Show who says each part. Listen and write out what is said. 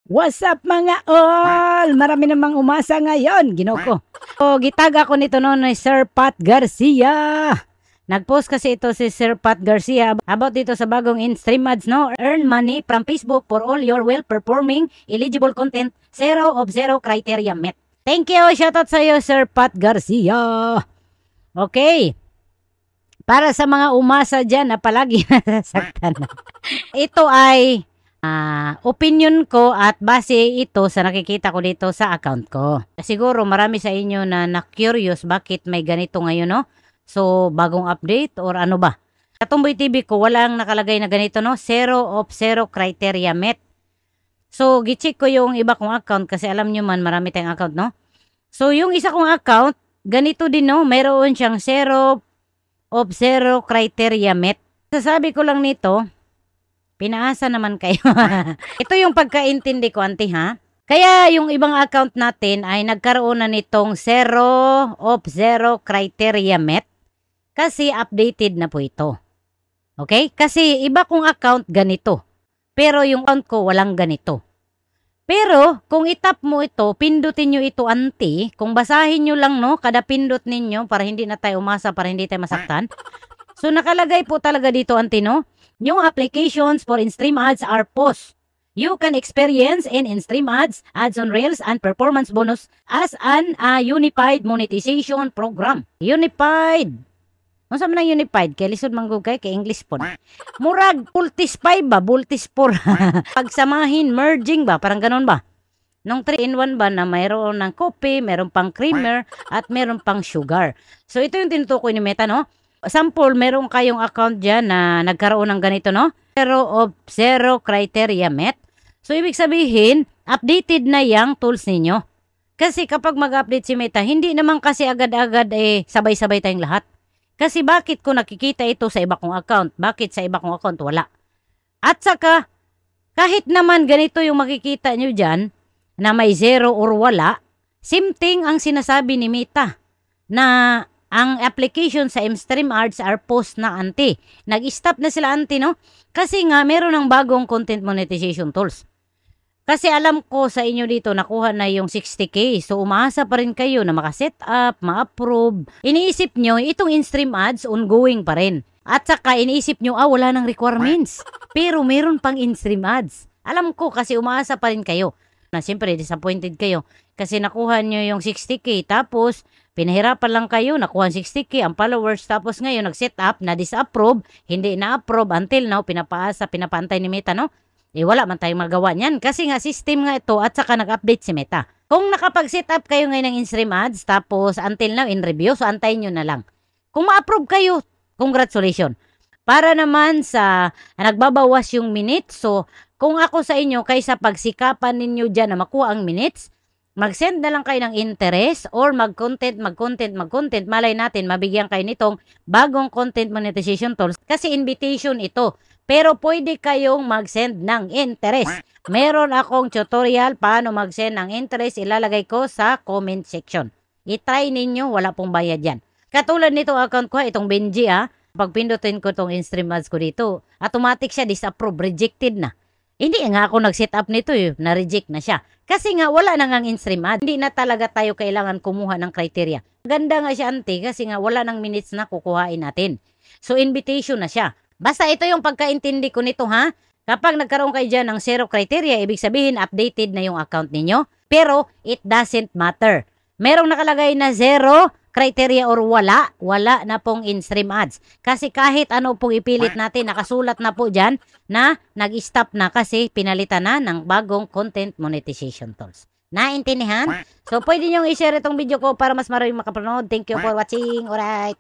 Speaker 1: What's up mga all? Marami namang umasa ngayon, ginoko. O, gitaga ko nito noon ni Sir Pat Garcia. Nag-post kasi ito si Sir Pat Garcia about dito sa bagong in-stream ads, no? Earn money from Facebook for all your well-performing eligible content. 0 of 0 criteria met. Thank you. Shoutout sa iyo, Sir Pat Garcia. Okay. Para sa mga umasa dyan na palagi nasasaktan. Ito ay opinion ko at base ito sa nakikita ko dito sa account ko. Siguro marami sa inyo na curious bakit may ganito ngayon, no? So, bagong update or ano ba? Sa Tomboy TV ko, walang nakalagay na ganito, no? 0 of 0 criteria met. So, gicheck ko yung iba kong account kasi alam nyo man, marami tayong account, no? So, yung isa kong account, ganito din, no? Mayroon siyang 0 of 0 criteria met. Sasabi ko lang nito, pinaasa naman kayo. Ito yung pagkaintindi ko, auntie, ha? Kaya yung ibang account natin ay nagkaroon na nitong 0 of 0 criteria met kasi updated na po ito. Okay? Kasi iba kong account ganito. Pero yung account ko walang ganito. Pero kung itap mo ito, pindutin nyo ito, auntie. Kung basahin nyo lang, no, kada pindot ninyo para hindi na tayo umasa, para hindi tayo masaktan. So nakalagay po talaga dito, auntie, no? New applications for in-stream ads are paused. You can experience in-stream ads, ads on Reels, and performance bonus as an unified monetization program. Unified. Ano sabi na unified? Kaya lisod manggugay, kay English po. Murag, multispy ba? Multispor. Pagsamahin, merging ba? Parang ganun ba? Nung 3-in-1 ba na mayroon ng coffee, mayroon pang creamer, at mayroon pang sugar. So ito yung tinutukoy ni Meta, no? Sample, meron kayong account dyan na nagkaroon ng ganito, no? 0 of 0 criteria met. So, ibig sabihin, updated na yung tools ninyo. Kasi kapag mag-update si Meta, hindi naman kasi agad-agad sabay-sabay tayong lahat. Kasi bakit ko nakikita ito sa iba kong account? Bakit sa iba kong account wala? At saka, kahit naman ganito yung makikita nyo dyan, na may 0 or wala, same thing ang sinasabi ni Meta, na ang application sa in-stream ads are post na, auntie. Nag-stop na sila, auntie, no? Kasi nga, meron ng bagong content monetization tools. Kasi alam ko sa inyo dito, nakuha na yung 60K. So, umaasa pa rin kayo na makaset up, ma-approve. Iniisip nyo, itong in-stream ads, ongoing pa rin. At saka, iniisip nyo, wala nang requirements. Pero, meron pang in-stream ads. Alam ko, kasi umaasa pa rin kayo. Na siyempre, disappointed kayo. Kasi nakuha nyo yung 60K. Tapos, pinahirapan lang kayo, nakuha 60K ang followers. Tapos ngayon, nag-set up, na-disapprove, hindi na-approve. Until now, pinapaasa, pinapantay ni Meta, no? Wala man tayong magawa niyan. Kasi nga, system nga ito at saka nag-update si Meta. Kung nakapag-set up kayo ngayon ng in-stream ads, tapos until now, in review, so antayin nyo na lang. Kung ma-approve kayo, congratulations. Para naman sa nagbabawas yung minutes, so kung ako sa inyo, kaysa pagsikapan ninyo dyan na makuha ang minutes, mag-send na lang kayo ng interest or mag-content. Malay natin, mabigyan kayo nitong bagong content monetization tools kasi invitation ito. Pero pwede kayong mag-send ng interest. Meron akong tutorial paano mag-send ng interest. Ilalagay ko sa comment section. I-try ninyo, wala pong bayad yan. Katulad nito account ko, itong Benji, pag pindutin ko itong in-stream ads ko dito, automatic siya disapprove, rejected na. Hindi nga ako nag-set up nito, na-reject na siya. Kasi nga wala na ngang in-stream ad. Hindi na talaga tayo kailangan kumuha ng criteria. Ganda nga siya, auntie, kasi nga wala nang minutes na kukuhain natin. So invitation na siya. Basta ito yung pagkaintindi ko nito, ha? Kapag nagkaroon kayo dyan ng 0 criteria, ibig sabihin updated na yung account ninyo. Pero it doesn't matter. Merong nakalagay na 0 criteria or wala na pong in-stream ads. Kasi kahit ano pong ipilit natin, nakasulat na po dyan na nag-stop na kasi pinalitan na ng bagong content monetization tools. Naintindihan? So, pwede nyo i-share itong video ko para mas maraming makapanood. Thank you for watching. Alright.